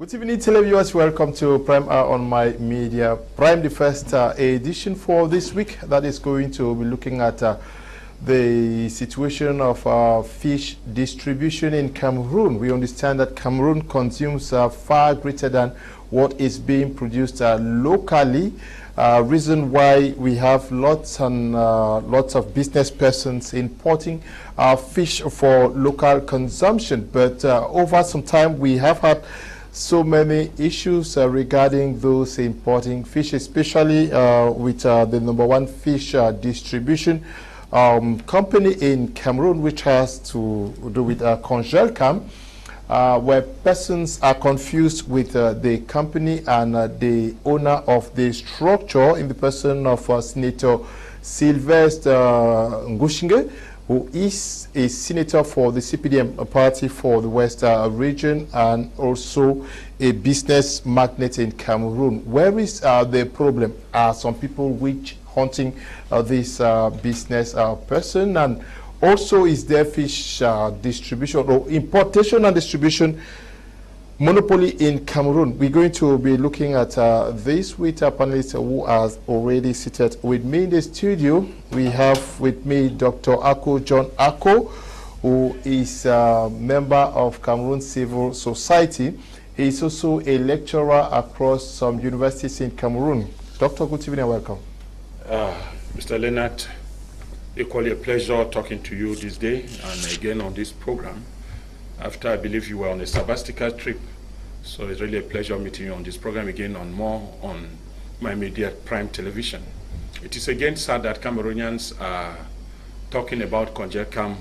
Good evening, televiewers. Welcome to Prime Hour on My Media Prime, the first edition for this week that is going to be looking at the situation of fish distribution in Cameroon. We understand that Cameroon consumes far greater than what is being produced locally. Reason why we have lots of business persons importing fish for local consumption. But over some time, we have had so many issues regarding those importing fish, especially with the #1 fish distribution company in Cameroon, which has to do with Congelcam, where persons are confused with the company and the owner of the structure in the person of Senator Sylvestre Ngouchinghe, who is a senator for the CPDM party for the West region and also a business magnate in Cameroon. Where is the problem? Are some people which hunting this business person? And also, is there fish distribution or importation and distribution monopoly in Cameroon? We're going to be looking at this with a panelist who has already seated with me in the studio. We have with me Dr. John Ako, who is a member of Cameroon Civil Society. He is also a lecturer across some universities in Cameroon. Dr. Good evening and welcome. Mr. Leonard, equally a pleasure talking to you this day and again on this program. After I believe you were on a sabbatical trip, so it's really a pleasure meeting you on this program again on My Media Prime Television. It is again sad that Cameroonians are talking about Congelcam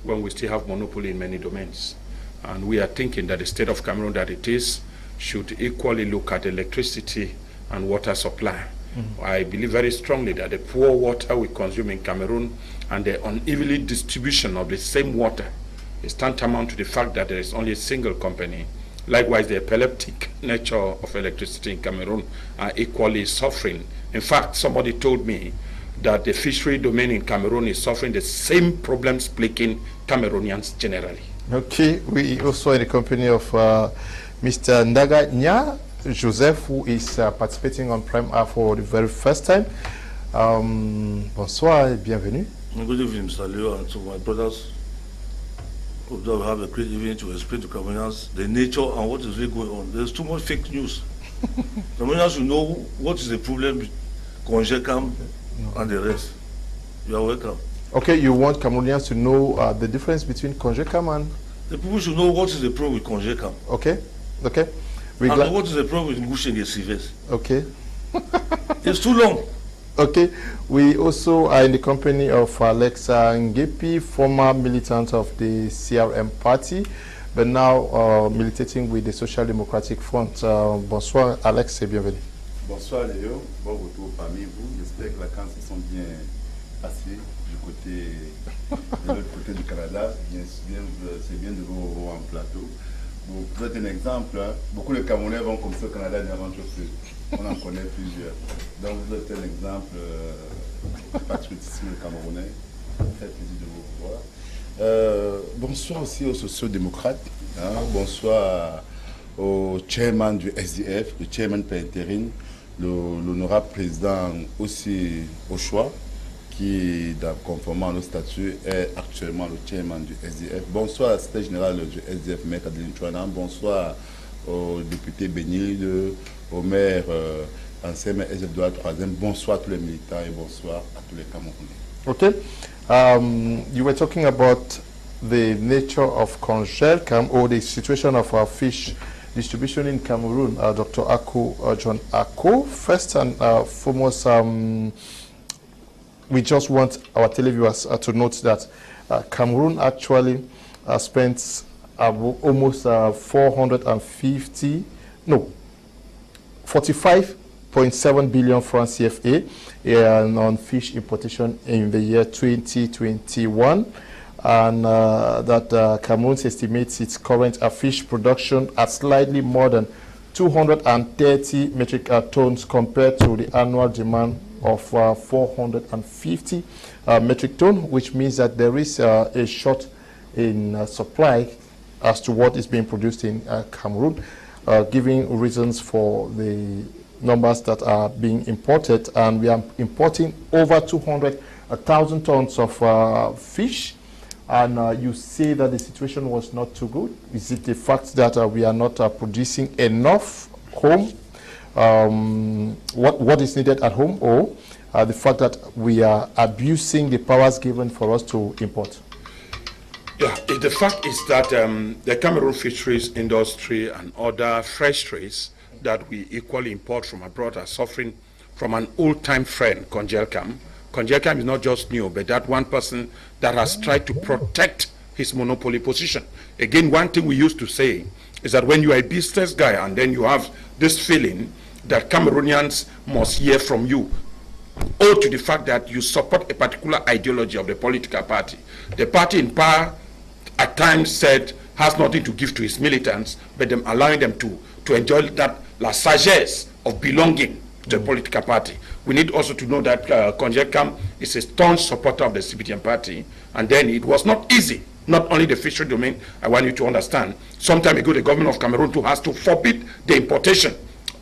when we still have monopoly in many domains. And we are thinking that the state of Cameroon that it is should equally look at electricity and water supply. I believe very strongly that the poor water we consume in Cameroon and the unevenly distribution of the same water is tantamount to the fact that there is only a single company. Likewise, the epileptic nature of electricity in Cameroon are equally suffering. In fact, somebody told me that the fishery domain in Cameroon is suffering the same problems plaguing Cameroonians generally. Okay, we also in the company of Mr. Ndanga Nyat Joseph, who is participating on Prime Hour for the very first time. Bonsoir et bienvenue. Good evening, Mr. Leo, and to my brothers. Hope that we have a great evening to explain to Cameroonians the nature and what is really going on. There's too much fake news. Cameroonians should know what is the problem with Congelcam and the rest. You are welcome. Okay, you want Cameroonians to know the difference between Congelcam and... The people should know what is the problem with Congelcam. Okay, okay. And what is the problem with Ngouchinghe Sylvestre? Okay. It's too long. Okay, we also are in the company of Alexa Nguepui, former militant of the CRM party, but now militating with the Social Democratic Front. Bonsoir Alex et bienvenue. Bonsoir Léo, bon retour parmi vous. J'espère que les vacances se sont bien passées de l'autre côté du Canada. C'est bien de vous revoir en plateau. Pour être un exemple, beaucoup de Camerounais vont comme ça au Canada et n'aventurent plus. On en connaît plusieurs. Donc vous êtes un exemple de patriotisme camerounais. Ça fait plaisir de vous revoir. Bonsoir aussi aux sociodémocrates. Bonsoir au chairman du SDF, le chairman par intérim, l'honorable président aussi au choix, qui, conformément à nos statuts, est actuellement le chairman du SDF. Bonsoir à la secrétaire générale du SDF, Maître Adeline Chouanan. Bonsoir au député Bénil, au maire ancien maire SDF de la 3e. Bonsoir à tous les militants et bonsoir à tous les Camerounais. Okay. You were talking about the nature of Congelcam or the situation of our fish distribution in Cameroon. Dr. John Ako, first and foremost, we just want our televiewers to note that Cameroon actually spends almost 45.7 billion francs CFA on fish importation in the year 2021, and that Cameroon estimates its current fish production at slightly more than 230 metric tons compared to the annual demand of 450 metric ton, which means that there is a short in supply as to what is being produced in Cameroon. giving reasons for the numbers that are being imported, and we are importing over 200,000 tons of fish. And you say that the situation was not too good. Is it the fact that we are not producing enough home? What is needed at home, or the fact that we are abusing the powers given for us to import? Yeah, the fact is that the Cameroon fisheries industry and other fresh trades that we equally import from abroad are suffering from an old-time friend, Congelcam. Congelcam is not just new, but that one person that has tried to protect his monopoly position. Again, one thing we used to say is that when you are a business guy and then you have this feeling that Cameroonians must hear from you, or to the fact that you support a particular ideology of the political party. The party in power at times said has nothing to give to its militants, but them allowing them to enjoy that la sagesse of belonging to the political party. We need also to know that Congelcam is a staunch supporter of the CPDM party, and then it was not easy. Not only the fishery domain, I want you to understand. Some time ago, the government of Cameroon too has to forbid the importation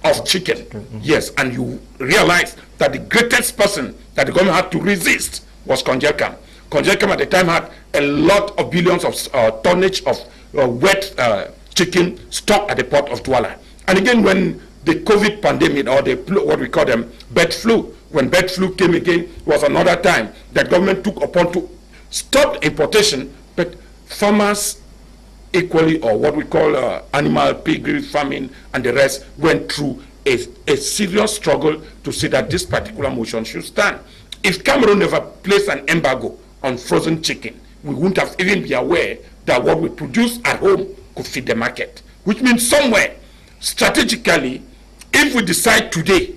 of chicken. Yes, and you realize that the greatest person that the government had to resist was Congelcam. Congelcam at the time had a lot of billions of tonnage of wet chicken stocked at the port of Douala. And again, when the COVID pandemic, or the what we call them bird flu, when bird flu came again, was another time that government took upon to stop importation, but farmers equally, or what we call animal piggery farming and the rest, went through a serious struggle to see that this particular motion should stand. If Cameroon never placed an embargo on frozen chicken, we wouldn't have even been aware that what we produce at home could feed the market. Which means somewhere, strategically, if we decide today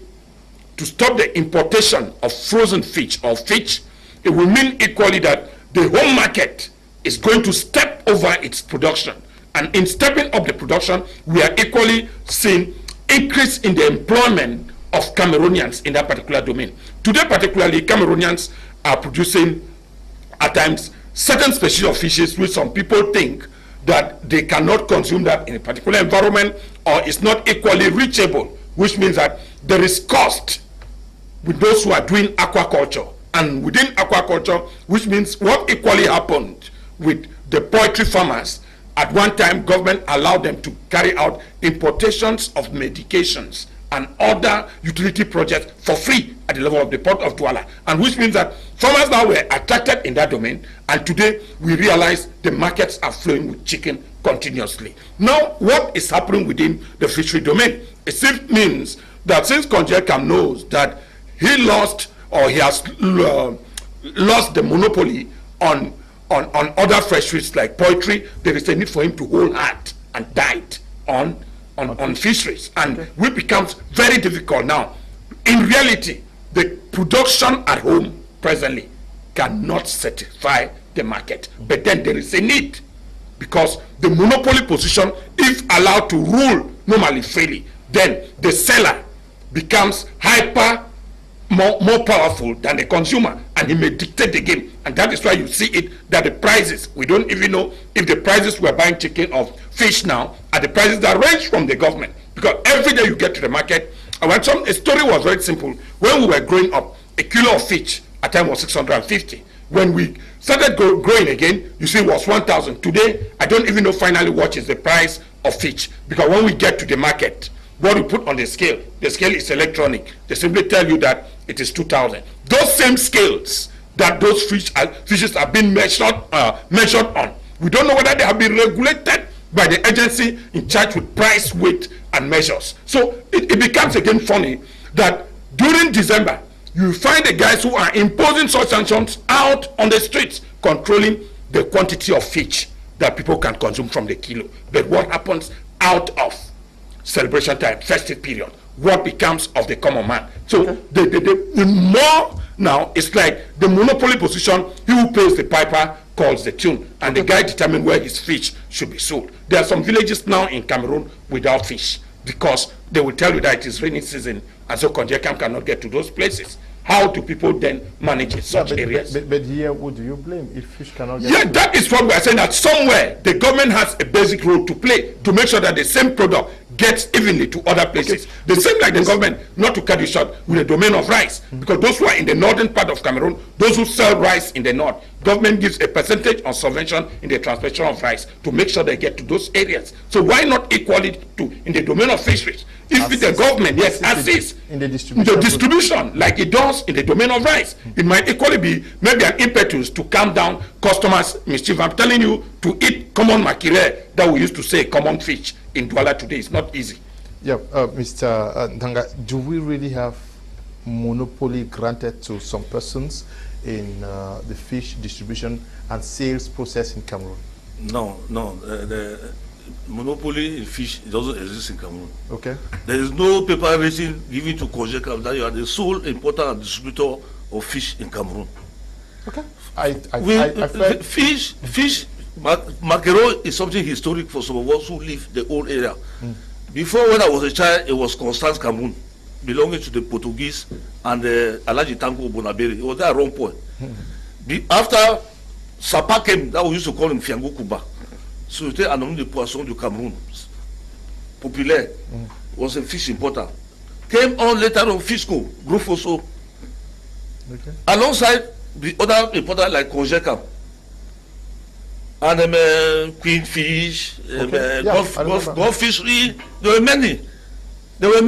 to stop the importation of frozen fish or fish, it will mean equally that the home market is going to step over its production. And in stepping up the production, we are equally seeing increase in the employment of Cameroonians in that particular domain. Today particularly, Cameroonians are producing at times certain species of fishes which some people think that they cannot consume that in a particular environment, or it's not equally reachable, which means that there is cost with those who are doing aquaculture. And within aquaculture, which means what equally happened with the poultry farmers, at one time government allowed them to carry out importations of medications and other utility projects for free at the level of the port of Douala. And which means that farmers now were attracted in that domain, and today we realize the markets are flowing with chicken continuously. Now, what is happening within the fishery domain? It means that since Congelcam knows that he lost, or he has lost the monopoly on other fisheries like poultry, there is a need for him to hold hard and tight on fisheries, and it becomes very difficult now. In reality, the production at home presently cannot satisfy the market, but then there is a need, because the monopoly position, if allowed to rule normally freely, then the seller becomes more powerful than the consumer, and he may dictate the game. And that is why you see it that the prices, we don't even know if the prices we're buying chicken or fish now are the prices that range from the government, because every day you get to the market. A story was very simple. When we were growing up, a kilo of fish at time was 650. When we started growing again, you see it was 1,000. Today, I don't even know finally what is the price of fish, because when we get to the market, what we put on the scale is electronic. They simply tell you that it is 2,000. Those same scales that those fishes are being measured on, we don't know whether they have been regulated by the agency in charge with price, weight, and measures. So it becomes again funny that during December, you find the guys who are imposing such sanctions out on the streets, controlling the quantity of fish that people can consume from the kilo. But what happens out of celebration time, festive period? What becomes of the common man? So the more now, it's like the monopoly position, he who pays the piper calls the tune, and the guy determines where his fish should be sold. There are some villages now in Cameroon without fish, because they will tell you that it is rainy season, and so Congelcam cannot get to those places. how do people then manage such areas? But here, what do you blame if fish cannot get? Yeah, that is what we are saying, that somewhere the government has a basic role to play to make sure that the same product gets evenly to other places. Okay. The same like the government, not to cut it short, with the domain of rice, because those who are in the northern part of Cameroon, those who sell rice in the north, government gives a percentage of subvention in the transportation of rice to make sure they get to those areas. So why not equally to in the domain of fisheries? If the government, yes, assists in the distribution, like it does in the domain of rice, it might equally be maybe an impetus to calm down customers' mischief. I'm telling you, to eat common makire that we used to say common fish in Douala today is not easy. Yeah, Mr. Ndanga, do we really have monopoly granted to some persons in the fish distribution and sales process in Cameroon? No. The monopoly in fish doesn't exist in Cameroon. Okay. There is no paper written given to Congelcam that you are the sole importer and distributor of fish in Cameroon. Okay. Fish, mackerel is something historic for some of us who live the old area. Before, when I was a child, it was Constance Cameroon, belonging to the Portuguese and Alaji Tanko Bonaberi. It was there at one point. After Sapa came, that we used to call him Fiango Kuba. Société Anonyme de Poissons du Cameroon, populaire, was a fish importer. Came on later on Fisco, Group Fosso, alongside the other importers like Congelcam, and Queen Fish, Gulf Fishery. There were many. There was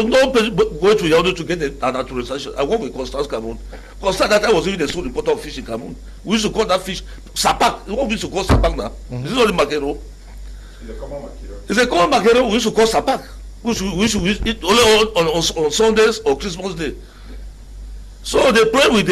no person going to Yaoundé to get a naturalization. I worked with Constance Cameroon. Constance that time was even the sole importer of fish in Cameroon. We used to call that fish sapak. What we used to call sapak now? This is not the mackerel. It's a common mackerel. It's a common mackerel. We used to call sapak. We used to eat only on Sundays or Christmas Day. So the problem with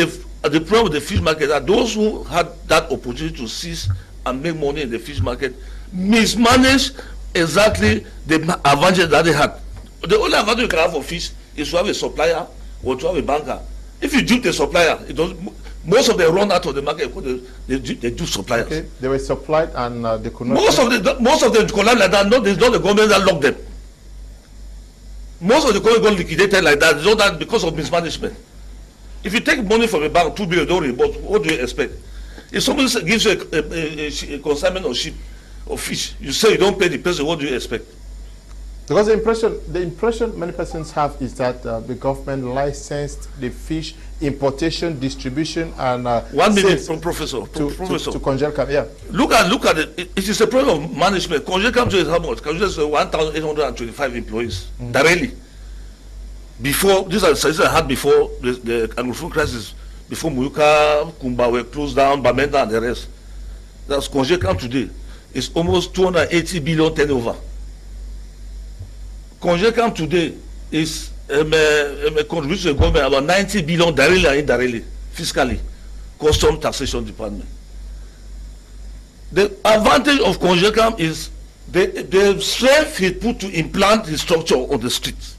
the fish market are those who had that opportunity to seize and make money in the fish market mismanaged exactly the advantage that they had. The only advantage you can have for fish is to have a supplier or to have a banker. If you dupe the supplier, most of them run out of the market because they do suppliers. Okay. They were supplied and they could not. Most of them collapsed like that. It's not the government that locked them. Most of the government got liquidated like that. It's not that because of mismanagement. If you take money from a bank, 2 billion, don't report, what do you expect? If somebody gives you a consignment of sheep or fish, you say you don't pay the person, what do you expect? Because the impression many persons have is that the government licensed the fish importation, distribution, and 1 minute from Professor. To Congelcam. Yeah. Look at it. It is a problem of management. Congelcam is how much? Congelcam is 1,825 employees directly. Before this, I had before the Anglophone crisis, before Muyuka, Kumba were closed down, Bamenda and the rest. That's Congelcam today. It's almost 280 billion turnover. Congelcam today is contributing to the government about 90 billion directly and indirectly, fiscally, custom taxation department. The advantage of Congelcam is the strength he put to implant the structure on the streets.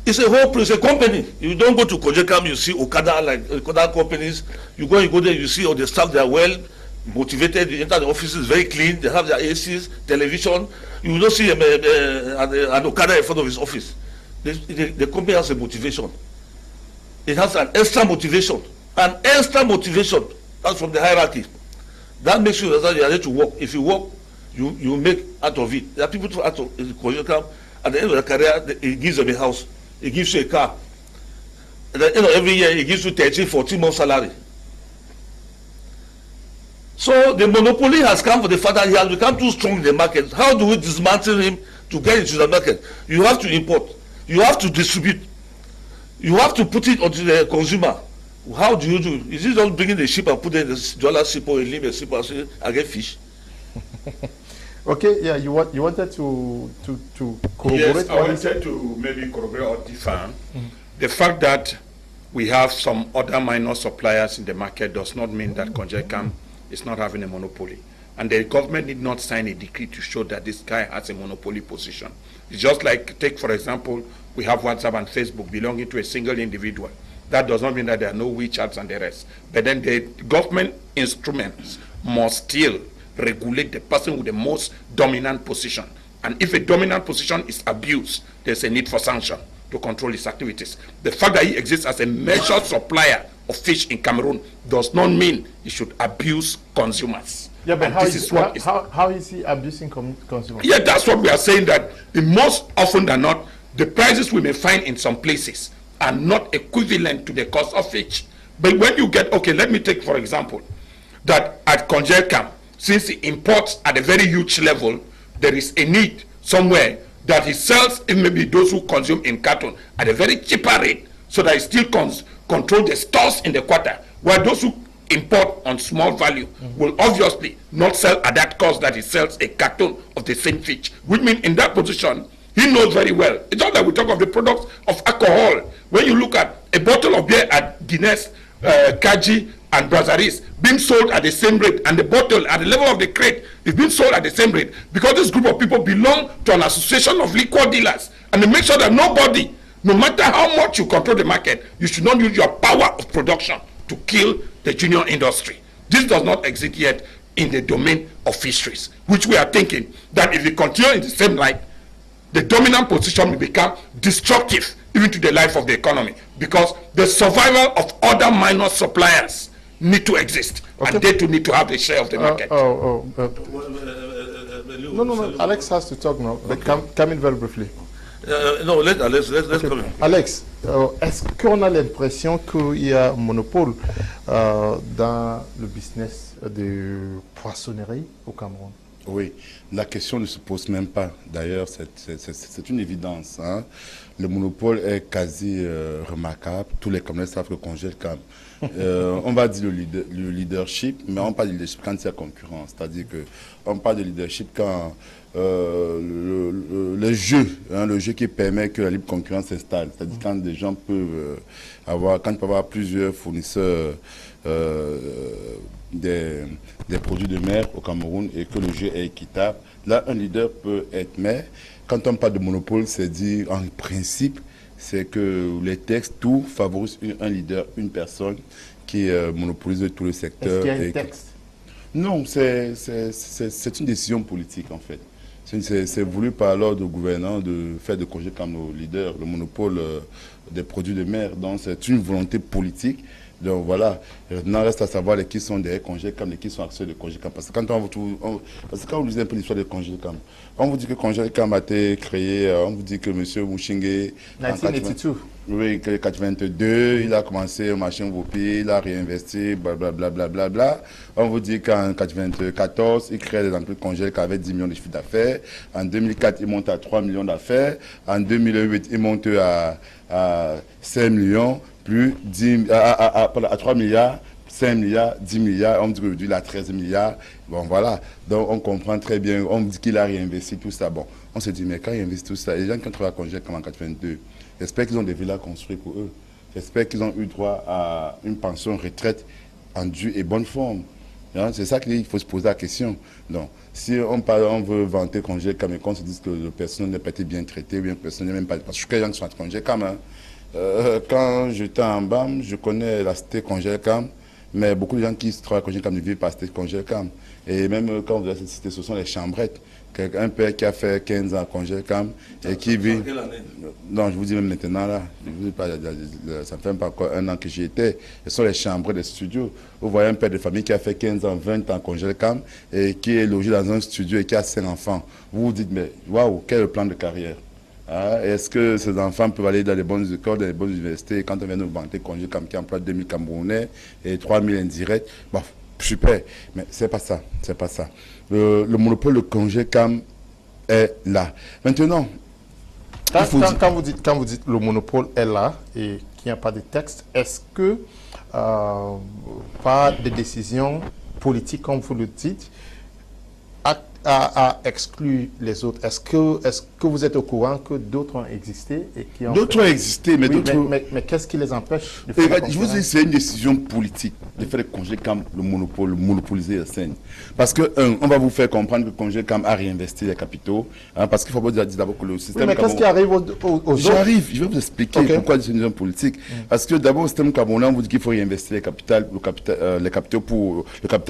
It's a whole place, a company. You don't go to Congelcam, you see Okada, like other companies. You go there, you see all the staff, they are well motivated. You enter the office, is very clean. They have their ACs, television. You will not see an Okada in front of his office. The company has a motivation. It has an extra motivation. An extra motivation. That's from the hierarchy. That makes you that you are ready to work. If you work, you make out of it. There are people out of Congelcam. At the end of the career, he gives them a house. He gives you a car. At the end of every year, he gives you 13, 14 months salary. So the monopoly has come for the fact that he has become too strong in the market. How do we dismantle him to get into the market? You have to import. You have to distribute. You have to put it onto the consumer. How do you do? Is it just bringing the ship and put it in the dollar ship or a limit ship and say, I get fish? Okay, yeah, you wanted to corroborate? Yes, I wanted to maybe corroborate or define the fact that we have some other minor suppliers in the market does not mean that Congelcam is not having a monopoly. And the government need not sign a decree to show that this guy has a monopoly position. It's just like, take for example, we have WhatsApp and Facebook belonging to a single individual. That does not mean that there are no WeChats and the rest. But then the government instruments must still regulate the person with the most dominant position. And if a dominant position is abused, there's a need for sanction. to control his activities. The fact that he exists as a major supplier of fish in Cameroon does not mean he should abuse consumers. Yeah, but how is he abusing consumers? Yeah, that's what we are saying, that the most often than not, the prices we may find in some places are not equivalent to the cost of fish. But when you get, okay, let me take for example, that at Congelcam, since he imports at a very huge level, there is a need somewhere that he sells, it may be those who consume in carton at a very cheaper rate, so that he still control the stores in the quarter, while those who import on small value will obviously not sell at that cost that he sells a carton of the same fish, which means in that position, he knows very well. It's not that we talk of the products of alcohol. When you look at a bottle of beer at Guinness, Kaji, and Brasseries being sold at the same rate, and the bottle at the level of the crate is being sold at the same rate, because this group of people belong to an association of liquor dealers, and they make sure that nobody, no matter how much you control the market, you should not use your power of production to kill the junior industry. This does not exist yet in the domain of fisheries, which we are thinking that if we continue in the same light, the dominant position will become destructive even to the life of the economy, because the survival of other minor suppliers need to exist, and they too need to have a share of the market. No, Alex has to talk now, but come in very briefly. No, let Alex come in. Alex, est-ce qu'on a l'impression qu'il y a un monopole dans le business de poissonnerie au Cameroun? Oui, la question ne se pose même pas. D'ailleurs, c'est une évidence. Hein. Le monopole est quasi remarquable. Tous les Camerounais savent que Congelcam. On va dire le leadership, mais on parle de leadership quand il y a concurrence. C'est-à-dire qu'on parle de leadership quand le jeu qui permet que la libre concurrence s'installe. C'est-à-dire quand des gens peuvent avoir plusieurs fournisseurs des produits de mer au Cameroun et que le jeu est équitable. Là, un leader peut être maire. Quand on parle de monopole, c'est dire en principe, c'est que les textes, tout favorise un leader, une personne qui monopolise tout le secteur. Est-ce qu'il y a un texte? Non, c'est une décision politique en fait. C'est voulu par l'ordre gouvernant de faire de Congelcam le leader, le monopole des produits de mer. Donc c'est une volonté politique. Donc voilà, maintenant reste à savoir qui sont derrière Congelcam, qui sont acteurs de Congelcam. Parce que quand on vous dit un peu l'histoire de Congelcam, on vous dit que Congelcam a été créé, on vous dit que M. Ngouchinghe, en 1982, il a commencé au marché Nguepui, il a réinvesti, blablabla. On vous dit qu'en 1994, il crée des entreprises Congelcam avec 10 millions de chiffre d'affaires. En 2004, il monte à 3 millions d'affaires. En 2008, il monte à 5 millions. Plus 10, à 3 milliards, 5 milliards, 10 milliards, on dit qu'aujourd'hui il a 13 milliards. Bon voilà, donc on comprend très bien, on dit qu'il a réinvesti tout ça. Bon, on se dit, mais quand il investit tout ça, les gens qui ont trouvé à Congelcam en 82, j'espère qu'ils ont des villas construites pour eux. J'espère qu'ils ont eu droit à une pension retraite en due et bonne forme. Hein, c'est ça qu'il faut se poser la question. Donc, si on veut vanter Congelcam et qu'on se dise que le personnel n'a pas été bien traité, ou bien le personnel n'a même pas... Parce que les gens qui sont à Congelcam, hein, quand j'étais en BAM, je connais la cité Congelcam, mais beaucoup de gens qui travaillent à Congelcam ne vivent pas à la cité Congelcam. Et même quand vous avez cette cité, ce sont les chambrettes. Un père qui a fait 15 ans à Congelcam et qui vit... Non, je vous dis même maintenant, là, je vous dis pas, ça ne fait même pas encore un an que j'y étais. Ce sont les chambrettes des studios. Vous voyez un père de famille qui a fait 15 ans, 20 ans à Congelcam et qui est logé dans un studio et qui a 5 enfants. Vous vous dites, mais waouh, quel est le plan de carrière? Ah, est-ce que ces enfants peuvent aller dans les bonnes écoles, dans les bonnes universités? Quand on vient nous vanter Congelcam qui emploie 2000 Camerounais et 3000 indirects, bon, super, mais c'est pas ça, c'est pas ça. Le monopole de Congelcam est là. Maintenant, quand vous dites le monopole est là et qu'il n'y a pas de texte, est-ce que par des décisions politiques, comme vous le dites, à exclure les autres? Est-ce que vous êtes au courant que d'autres ont existé et qui ont... D'autres ont existé, mais oui, d'autres... Mais qu'est-ce qui les empêche de faire je vous dis, c'est une décision politique de faire de Congelcam le monopole, monopoliser la scène. Parce que, on va vous faire comprendre que Congelcam a réinvesti les capitaux, hein, parce qu'il faut pas dire d'abord que le système... Oui, mais qu'est-ce qui arrive aux autres? J'arrive, je vais vous expliquer pourquoi c'est une décision politique. Parce que d'abord, le système camerounais, on vous dit qu'il faut réinvestir le capital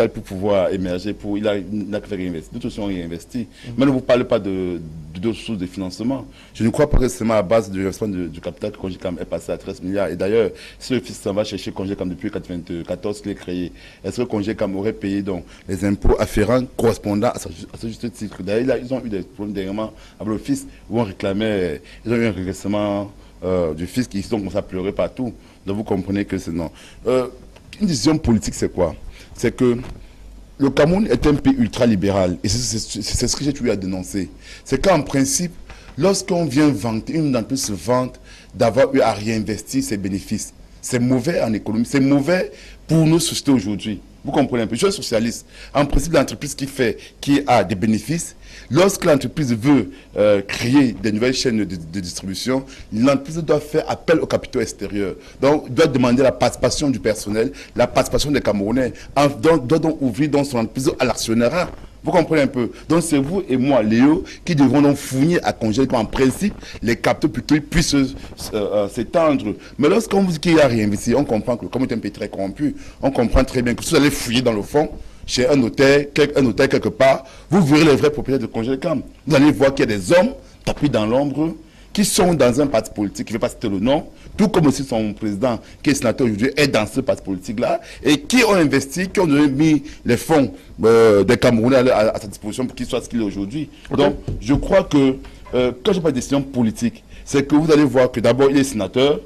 pour pouvoir émerger, il a fait réinvestir. D'autres sont réinvestis. Mais ne vous parlez pas de d'autres sources de financement. Je ne crois pas que seulement à base du versement du capital que Congelcam est passé à 13 milliards. Et d'ailleurs, si le fils s'en va chercher Congelcam depuis 1994 qu'il est créé, est-ce que Congelcam aurait payé donc les impôts afférents correspondant à ce juste titre? D'ailleurs, ils ont eu des problèmes dernièrement avec le fils où on réclamait, ils ont eu un regressement du fils qui sont commencé à pleurer partout. Donc vous comprenez que c'est non. Une décision politique, c'est quoi? C'est que le Cameroun est un pays ultra-libéral et c'est ce que j'ai toujours à dénoncer. C'est qu'en principe, lorsqu'on vient vanter, une entreprise se vante d'avoir eu à réinvestir ses bénéfices. C'est mauvais en économie, c'est mauvais pour nos sociétés aujourd'hui. Vous comprenez un peu? Je suis un socialiste. En principe, l'entreprise qui a des bénéfices, lorsque l'entreprise veut créer des nouvelles chaînes de distribution, l'entreprise doit faire appel au capitaux extérieurs. Donc, doit demander la participation du personnel, la participation des Camerounais, doit donc ouvrir dans son entreprise à l'actionnariat. Vous comprenez un peu? Donc, c'est vous et moi, Léo, qui devront donc fournir à Congelcam en principe les capitaux pour qu'ils puissent s'étendre. Mais lorsqu'on vous dit qu'il y a réinvesti, on comprend que comme c'est un pays très corrompu, on comprend très bien que si vous allez fouiller dans le fond, chez un notaire quelque part, vous verrez les vrais propriétaires de Congelcam. Vous allez voir qu'il y a des hommes tapis dans l'ombre, qui sont dans un parti politique, je ne vais pas citer le nom, tout comme aussi son président, qui est sénateur aujourd'hui, est dans ce parti politique-là, et qui ont investi, qui ont mis les fonds des Camerounais à sa disposition pour qu'il soit ce qu'il est aujourd'hui. Okay. Donc, je crois que, quand je parle de décision politique, c'est que vous allez voir que d'abord, il est sénateur,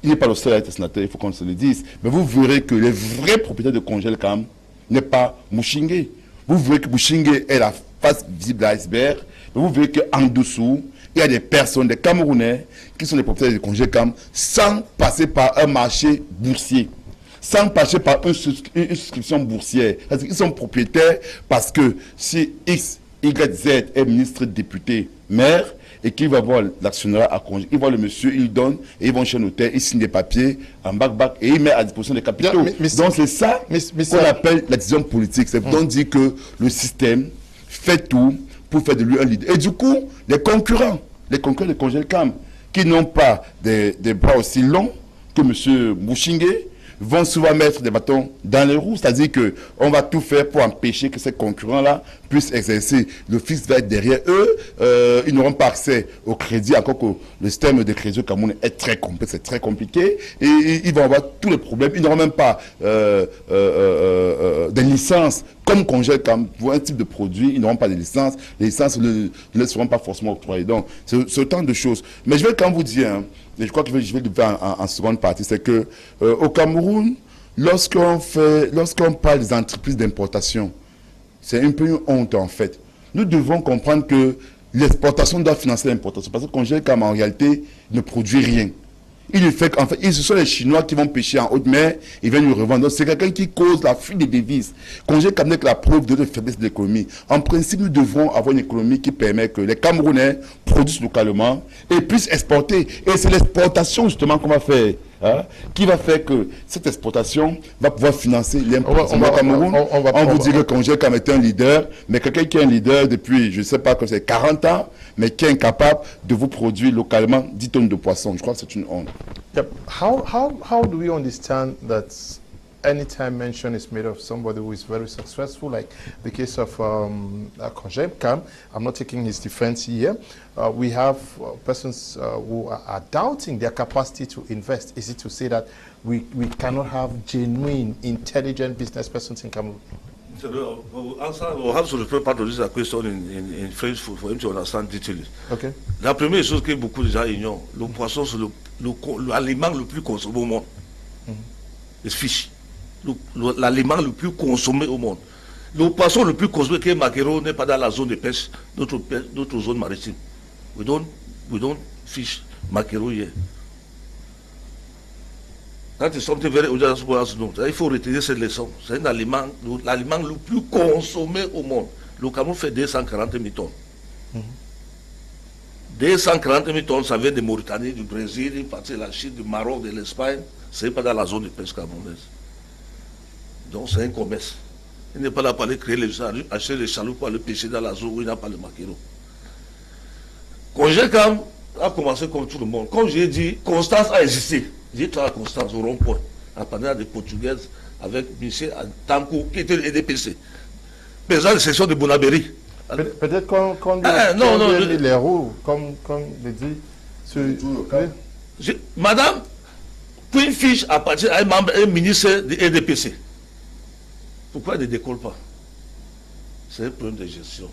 il n'est pas le seul à être sénateur, il faut qu'on se le dise, mais vous verrez que les vrais propriétaires de Congelcam n'est pas Ngouchinghe. Vous verrez que Ngouchinghe est la face visible de l'iceberg, mais vous verrez qu'en dessous, il y a des personnes, des Camerounais, qui sont les propriétaires de Congelcam, sans passer par un marché boursier, sans passer par une souscription boursière. Ils sont propriétaires parce que si X, Y, Z est ministre, député, maire, et qu'il va voir l'actionnaire à Congelcam, il voit le monsieur, il donne, et ils vont chez le notaire, il signe des papiers en bac, et il met à disposition des capitaux. Donc c'est ça qu'on appelle la décision politique. C'est donc dire que le système fait tout pour faire de lui un leader. Et du coup, les concurrents de Congelcam, qui n'ont pas des bras aussi longs que M. Ngouchinghe, vont souvent mettre des bâtons dans les roues. C'est-à-dire qu'on va tout faire pour empêcher que ces concurrents-là puissent exercer. Le fisc va être derrière eux. Ils n'auront pas accès au crédit, encore que le système de crédit au Cameroun est très complexe, c'est très compliqué. Et ils vont avoir tous les problèmes. Ils n'auront même pas des licences comme Congelcam pour un type de produit. Ils n'auront pas de licences. Les licences ne seront pas forcément octroyées. Donc, c'est autant de choses. Mais je vais quand même vous dire... Et je crois que je vais le faire en seconde partie, c'est que au Cameroun, lorsqu'on parle des entreprises d'importation, c'est un peu une honte en fait. Nous devons comprendre que l'exportation doit financer l'importation, parce que Congelcam en réalité ne produit rien. En fait, ce sont les Chinois qui vont pêcher en haute mer, ils viennent nous revendre. Donc c'est quelqu'un qui cause la fuite des devises. Congelcam n'est que la preuve de la faiblesse de l'économie. En principe, nous devrons avoir une économie qui permet que les Camerounais produisent localement et puissent exporter. Et c'est l'exportation justement qu'on va faire. Qui va faire que cette exportation va pouvoir financer l'importation au Cameroun. On vous dit que Congelcam est un leader, mais quelqu'un qui est un leader depuis, je ne sais pas, que c'est 40 ans, mais qui est incapable de vous produire localement 10 tonnes de poissons. Je crois que c'est une honte. Yep. How do we understand that anytime mention is made of somebody who is very successful, like the case of Congelcam? I'm not taking his defense here. We have persons who are doubting their capacity to invest. Is it to say that we cannot have genuine, intelligent business persons in Cameroon? We'll have to refer part of this question in French for him to understand details. Okay. La première chose que beaucoup de gens ignorent, le poisson, c'est l'aliment le plus consommé au monde. Le fish. L'aliment le plus consommé au monde. Le poisson le plus consommé qui est maquereau n'est pas dans la zone de pêche, notre zone maritime. We don't fish maquereau here. That is something very dangerous for us to know. Il faut retenir cette leçon. C'est l'aliment le plus consommé au monde. Le Cameroun fait 240 000 tonnes. 240 000 tonnes, ça vient de Mauritanie, du Brésil, une partie de la Chine, du Maroc, de l'Espagne. Ce n'est pas dans la zone de pêche camerounaise. Donc c'est un commerce. Il n'est pas là pour aller créer les chaloupes, acheter les chaloupes pour aller pêcher dans la zone où il n'y a pas le maquereau. Congelcam a commencé comme tout le monde. Comme j'ai dit, Constance a existé. J'ai travaillé à Constance au rond-point, en partenariat des Portugaises avec Michel Tanko, qui était le EDPC. Président de section de Bonabéry. Peut-être qu'on les roues, comme le dit. Madame, Queen Fish appartient à un ministre de RDPC. Pourquoi elle ne décolle pas? C'est un problème de gestion.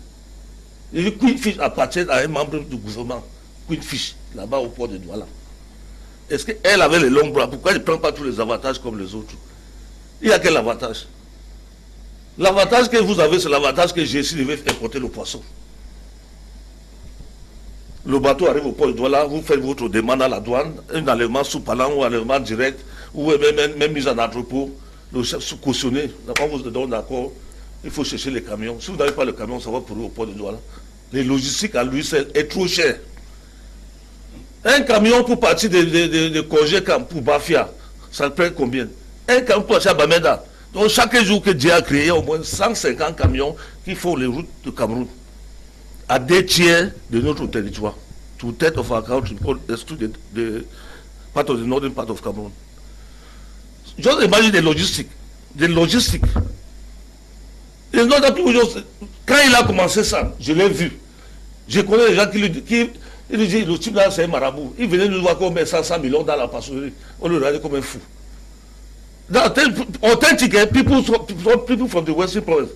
Et Queen Fish appartient à un membre du gouvernement. Queen Fish, là-bas au port de Douala. Est-ce qu'elle avait les longs bras? Pourquoi elle ne prend pas tous les avantages comme les autres? Il y a quel avantage? L'avantage que vous avez, c'est l'avantage que j'ai si je vais importer le poisson. Le bateau arrive au port de Douala, vous faites votre demande à la douane, un enlèvement sous palan ou enlèvement direct, ou même mise en entrepôt, le chef sous cautionné. On vous donne d'accord, il faut chercher les camions. Si vous n'avez pas le camion, ça va pour vous au port de Douala. Les logistiques à lui seul est trop cher. Un camion pour partir de Congelcam pour Bafia, ça prend combien? Un camion pour partir à Bamenda. Donc chaque jour que Dieu a créé au moins 150 camions qui font les routes de Cameroun. À 2 tiers de notre territoire. To third of our country, the part of the northern part of Cameroon. Just imagine the logistics. The logistics. Quand il a commencé ça, je l'ai vu. Je connais les gens qui lui disent, le type là c'est un marabout. Il venait nous voir qu'on met 500 millions dans la passerie. On le regardait comme un fou. Authentic, people from the Western province.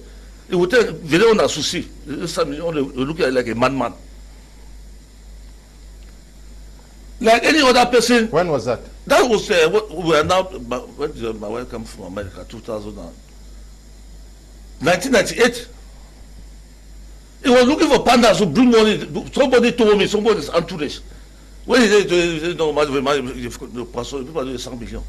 Venez, on a souci. 5 millions, on look like a madman. Like any other person. When was that? That was we are now. When did my wife come from America? 1998. He was looking for pandas to bring money. Somebody told me somebody's entourage. When he said, no, the person, people do 100 millions.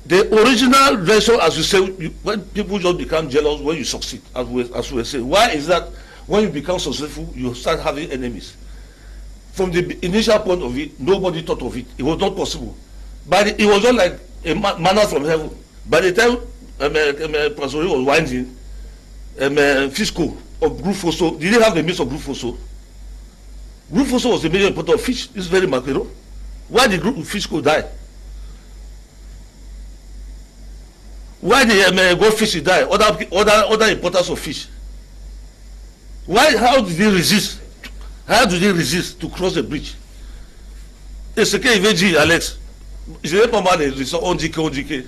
The original version, as you say, when people just become jealous when you succeed, as we say. Why is that? When you become successful, you start having enemies. From the initial point of view, nobody thought of it. It was not possible. But it was just like a manna from heaven. By the time Pastor was winding, Fisco of Grufoso, did they have the means of Grufoso? Grufoso was the major importer of fish. It's very macro. Why did Fisco die? Why did goldfish die? Other importers of fish. Why? How did they resist? How did they resist to cross the bridge? Et ce qu'il veut dire, Alex, je n'ai pas mal de raisons, on dit que.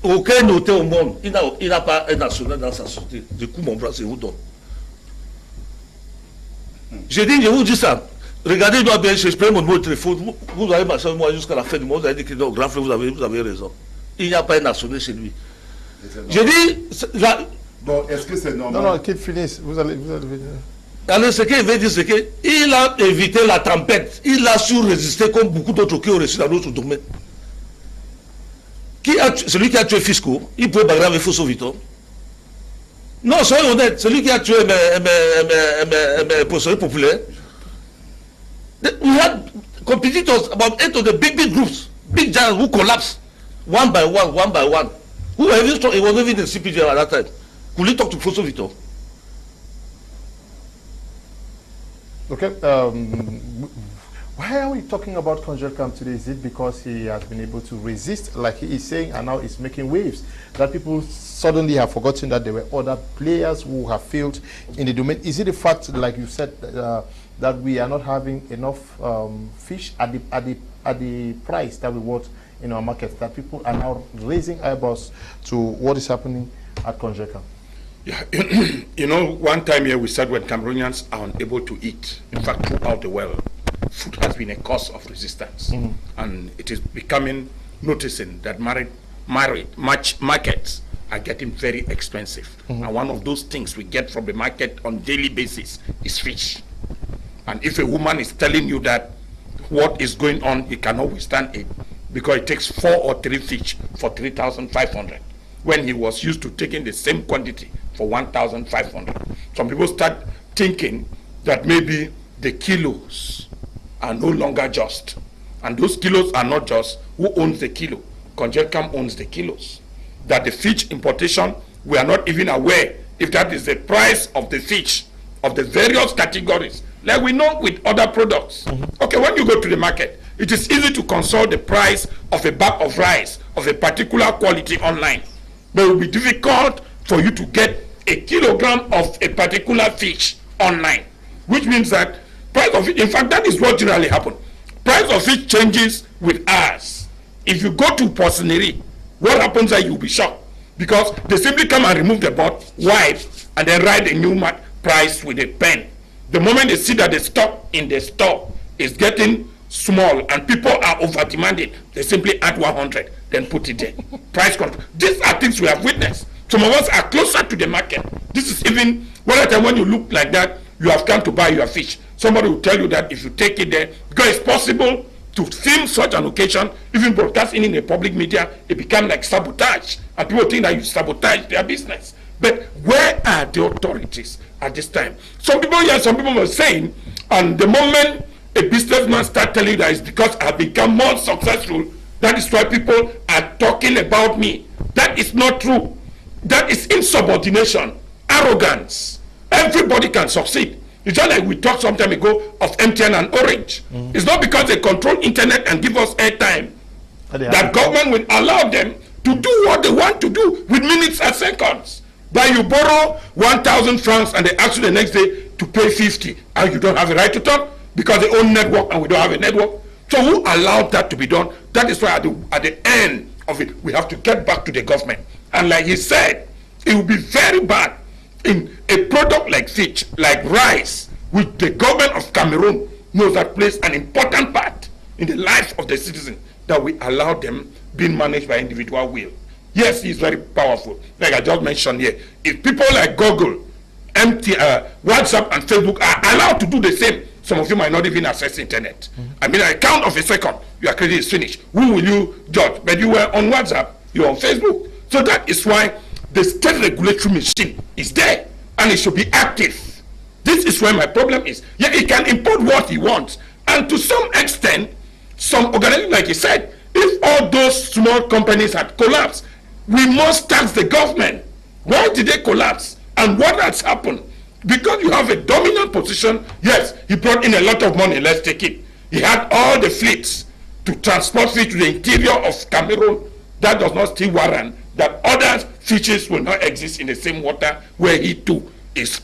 Aucun notaire au monde, il n'a pas un national dans sa société. Du coup, mon bras, c'est vous donne. J'ai dit, je vous dis ça. Regardez-moi bien, je prends mon numéro de téléphone. Vous allez marcher avec moi jusqu'à la fin du monde. Vous allez dire que non, grand frère, vous avez raison. Il n'y a pas un national chez lui. J'ai dit. Bon, est-ce que c'est normal? Non, qu'il finisse. Vous allez venir. Alors, ce qu'il veut dire, c'est qu'il a évité la tempête. Il a su résister comme beaucoup d'autres qui ont réussi dans d'autres domaines. Celui qui a tué Fisco, il pouvait bagarrer avec Fosso Vito. Non, soyez honnête, celui qui a tué mes professeurs populaires. We had competitors, about 8 of the big groups, big giants who collapsed one by one. Who were even strong, it was even in CPG at that time. Could you talk to Fosso Vito? Okay, why are we talking about Congelcam today? Is it because he has been able to resist, like he is saying, and now it's making waves, that people suddenly have forgotten that there were other players who have failed in the domain? Is it the fact, like you said, that we are not having enough fish at the price that we want in our market, that people are now raising eyebrows to what is happening at Congelcam? Yeah, you know, one time here we said when Cameroonians are unable to eat, in fact, throughout the world, food has been a cause of resistance. And it is noticing that markets are getting very expensive. And one of those things we get from the market on daily basis is fish. And if a woman is telling you that what is going on, you cannot withstand it, because it takes 4 or 3 fish for 3,500, when he was used to taking the same quantity for 1,500. Some people start thinking that maybe the kilos are no longer just. And those kilos are not just. Who owns the kilo? Congelcam owns the kilos. That the fish importation, we are not even aware if that is the price of the fish of the various categories, like we know with other products. Okay, when you go to the market, it is easy to consult the price of a bag of rice of a particular quality online. but it will be difficult for you to get a kilogram of a particular fish online, which means that price of it, in fact, that is what generally happens. Price of fish changes with ours. If you go to Porcinery, what happens is you'll be shocked because they simply come and remove the board, wipe, and then write a new price with a pen. The moment they see that the stock in the store is getting small and people are over demanding, they simply add 100, then put it there. Price control. These are things we have witnessed. Some of us are closer to the market. This is even when you look like that, you have come to buy your fish. Somebody will tell you that if you take it there, because it's possible to film such an occasion, even broadcasting in a public media, it becomes like sabotage. And people think that you sabotage their business. But where are the authorities at this time? Some people were saying, and the moment a businessman starts telling you that it's because I've become more successful, that is why people are talking about me. That is not true. That is insubordination, arrogance. Everybody can succeed. It's just like we talked some time ago of MTN and Orange. It's not because they control internet and give us airtime that government will allow them to do what they want to do with minutes and seconds. That you borrow 1,000 francs and they ask you the next day to pay 50 and you don't have a right to talk because they own network and we don't have a network. So who allowed that to be done? That is why at the end of it, we have to get back to the government. And like he said, it will be very bad in a product like fish, like rice, which the government of Cameroon knows that plays an important part in the life of the citizen, that we allow them being managed by individual will. Yes, he's very powerful. Like I just mentioned here, if people like Google, WhatsApp and Facebook are allowed to do the same, some of you might not even access the internet. I mean, a count of a second, your credit is finished. Who will you judge? But you were on WhatsApp, you're on Facebook. So that is why the state regulatory machine is there and it should be active. This is where my problem is. Yeah, he can import what he wants. And to some extent, some organizations, like he said, if all those small companies had collapsed, we must tax the government. Why did they collapse? And what has happened? Because you have a dominant position. Yes, he brought in a lot of money, let's take it. He had all the fleets to transport fish to the interior of Cameroon. That does not still warrant that other fishes will not exist in the same water where he too is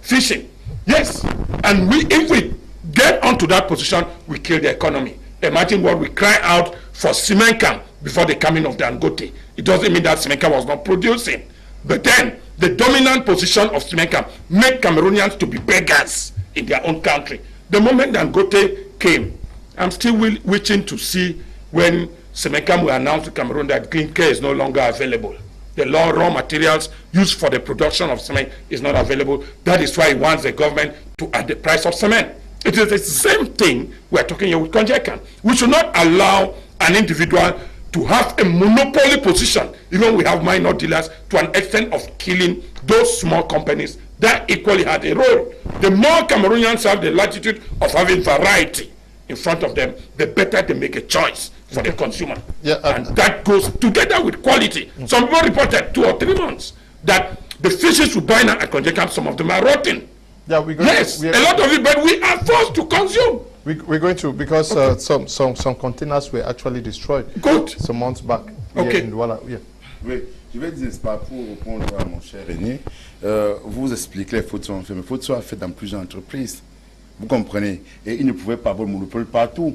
fishing. Yes, and if we get onto that position, we kill the economy. Imagine what we cry out for Congelcam before the coming of Dangote. It doesn't mean that Congelcam was not producing, but then the dominant position of Congelcam made Cameroonians to be beggars in their own country. The moment Dangote came, I'm still waiting to see when Congelcam will announce to Cameroon that green care is no longer available. The raw materials used for the production of cement is not available. That is why he wants the government to add the price of cement. It is the same thing we are talking here with Congelcam. We should not allow an individual to have a monopoly position, even we have minor dealers, to an extent of killing those small companies that equally had a role. The more Cameroonians have the latitude of having variety in front of them, the better they make a choice for the consumer. Yeah, and that goes together with quality. Some people reported 2 or 3 months that the fishes we buy now at Congelcam, some of them are rotten. Yeah, yes, a lot of it, but we are forced to consume. We're going to, because some containers were actually destroyed. Good. Some months back. Okay. Yeah. Oui, je vais dire, c'est pas pour répondre à mon cher René, vous expliquez les fautes sont faites, mais les fautes sont faites dans plusieurs entreprises. Vous comprenez? Et ils ne pouvaient pas avoir le monopole partout.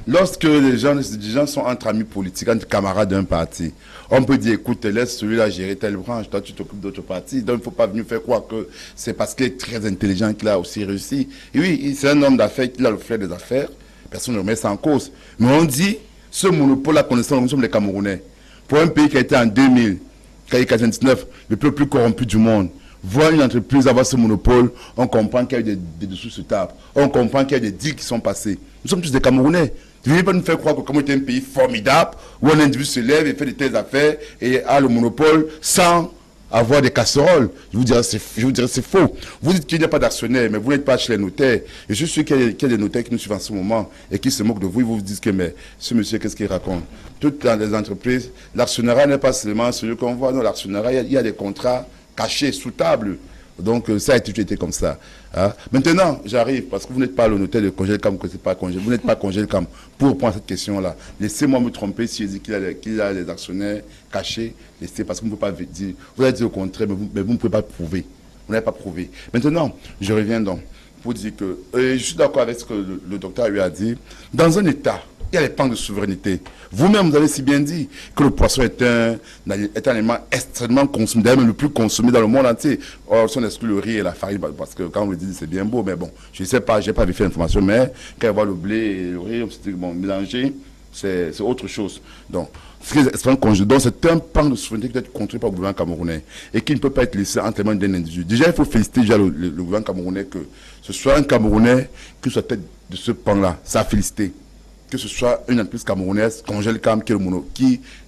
Lorsque les gens sont entre amis politiques, entre camarades d'un parti, on peut dire, écoute, laisse celui-là gérer telle branche, toi tu t'occupes d'autre parti, donc il ne faut pas venir faire croire que c'est parce qu'il est très intelligent qu'il a aussi réussi. Et oui, c'est un homme d'affaires qui a le flair des affaires, personne ne remet ça en cause. Mais on dit, ce monopole-là, connaissant, nous sommes les Camerounais. Pour un pays qui a été en 2000, qui a été en 1999, le peuple le plus corrompu du monde, voir une entreprise avoir ce monopole, on comprend qu'il y a eu des dessous sur table, on comprend qu'il y a des deals qui sont passés. Nous sommes tous des Camerounais. Ne venez pas nous faire croire que comme est un pays formidable, où un individu se lève et fait de telles affaires et a le monopole sans avoir des casseroles. Je vous dirais c'est faux. Vous dites qu'il n'y a pas d'actionnaire, mais vous n'êtes pas chez les notaires. Et je suis sûr qu'il y a des notaires qui nous suivent en ce moment et qui se moquent de vous. Ils vous disent que mais ce monsieur, qu'est-ce qu'il raconte? Toutes les entreprises, l'actionnariat n'est pas seulement celui qu'on voit. Non, l'actionnariat, il y a des contrats cachés sous table. Donc, ça a toujours été comme ça. Hein. Maintenant, j'arrive, parce que vous n'êtes pas le notaire de Congelcam, que c'est pas Congelcam. Vous n'êtes pas Congelcam pour prendre cette question-là. Laissez-moi me tromper si je dis qu'il a les actionnaires cachés. Laissez, parce que vous ne pouvez pas dire. Vous avez dit au contraire, mais vous ne pouvez pas prouver. Vous n'avez pas prouvé. Maintenant, je reviens donc pour dire que je suis d'accord avec ce que le docteur lui a dit. Dans un État, il y a les pans de souveraineté. Vous-même, vous avez si bien dit que le poisson est un aliment extrêmement consommé, d'ailleurs même le plus consommé dans le monde entier. Or, si on exclut le riz et la farine, parce que quand on le dit, c'est bien beau, mais bon, je ne sais pas, je n'ai pas vérifié l'information, mais quand on voit le blé et le riz, mélangé, c'est autre chose. Donc, c'est un pan de souveraineté qui doit être contrôlé par le gouvernement camerounais et qui ne peut pas être laissé entre les mains d'un individu. Déjà, il faut féliciter déjà le gouvernement camerounais que ce soit un Camerounais qui soit tête de ce pan-là. Ça a félicité. Que ce soit une entreprise camerounaise, Congelcam, qui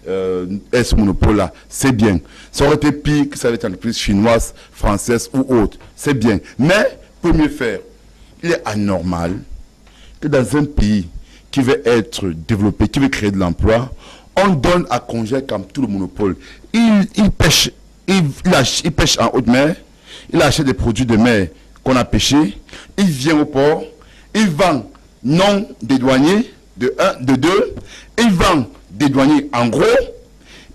est ce monopole-là, c'est bien. Ça aurait été pire que ça avait été une entreprise chinoise, française ou autre. C'est bien. Mais, pour mieux faire, il est anormal que dans un pays qui veut être développé, qui veut créer de l'emploi, on donne à Congelcam tout le monopole. Il pêche en haute mer, il achète des produits de mer qu'on a pêchés, il vient au port, il vend non dédouaniés, de 1, de 2, il vend des douaniers en gros,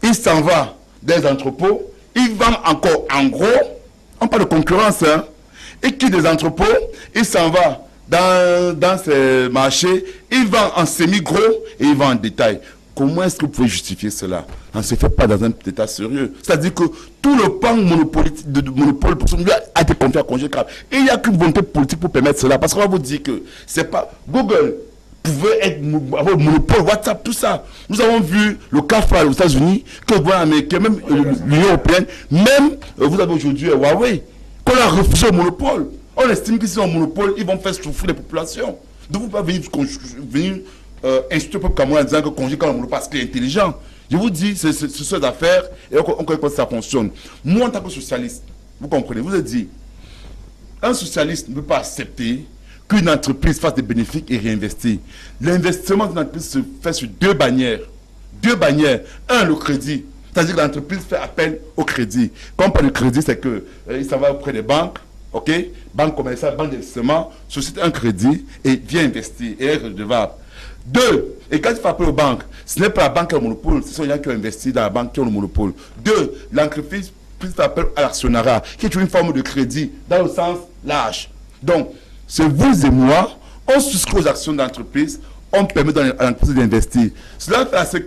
il s'en va des entrepôts, il vend encore en gros, on parle de concurrence, hein, il quitte des entrepôts, il s'en va dans ces marchés, il vend en semi-gros et il vend en détail. Comment est-ce que vous pouvez justifier cela? On ne se fait pas dans un état sérieux. C'est-à-dire que tout le pan monopole a été confié à Congelcam. Et il n'y a qu'une volonté politique pour permettre cela. Parce qu'on va vous dire que c'est pas Google pouvait avoir le monopole, WhatsApp, tout ça. Nous avons vu le cas aux États-Unis, que le gouvernement américain, même l'Union européenne, même vous avez aujourd'hui Huawei, qu'on a refusé le monopole. On estime que si c'est un monopole, ils vont faire souffrir les populations. Donc vous ne pouvez pas venir insulter le peuple camerounais en disant que Congelcam a le monopole parce qu'il est intelligent. Je vous dis, c'est ces affaires, et on connaît comment ça fonctionne. Moi, en tant que socialiste, vous comprenez, vous avez dit, un socialiste ne peut pas accepter qu'une entreprise fasse des bénéfices et réinvestir. L'investissement d'une entreprise se fait sur deux bannières. Deux bannières. Un, le crédit. C'est-à-dire que l'entreprise fait appel au crédit. Quand on parle de crédit, c'est qu'il s'en va auprès des banques, ok? Banque commerciale, banque d'investissement, suscite un crédit et vient investir et est redevable. Deux, et quand il fait appel aux banques, ce n'est pas la banque qui a le monopole, ce sont les gens qui ont investi dans la banque qui ont le monopole. Deux, l'entreprise fait appel à l'actionnariat, qui est une forme de crédit dans le sens large. Donc, c'est vous et moi, on souscrit aux actions d'entreprise, on permet à l'entreprise d'investir. Cela fait à ce